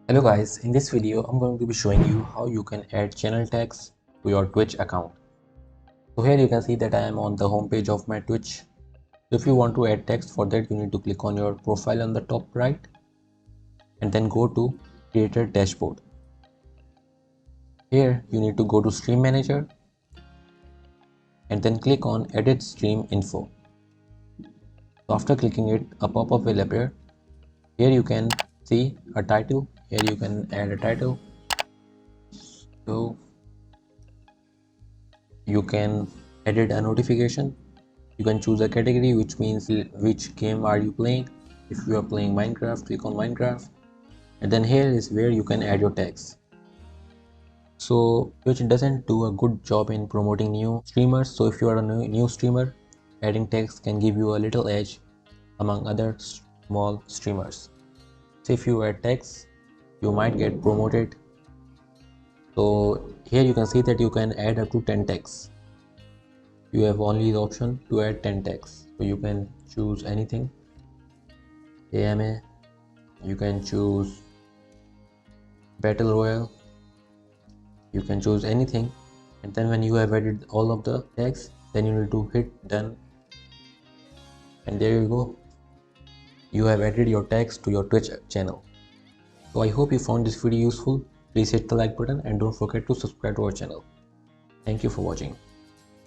Hello guys, in this video I'm going to be showing you how you can add channel tags to your Twitch account. So here you can see that I am on the home page of my Twitch. So if you want to add text, for that you need to click on your profile on the top right and then go to creator dashboard. Here you need to go to stream manager and then click on edit stream info. So after clicking it, a pop-up will appear. Here you can see a title. Here you can add a title. So you can edit a notification. You can choose a category, which means which game are you playing. If you are playing Minecraft, click on Minecraft, and then here is where you can add your tags. So Twitch doesn't do a good job in promoting new streamers, so if you are a new streamer, adding tags can give you a little edge among other small streamers. So if you add tags, you might get promoted. So here you can see that you can add up to 10 tags. You have only the option to add 10 tags, so you can choose anything. AMA, you can choose battle royale, you can choose anything, and then when you have added all of the tags, then you need to hit done, and there you go, you have added your tags to your Twitch channel. So I hope you found this video useful. Please hit the like button and don't forget to subscribe to our channel. Thank you for watching.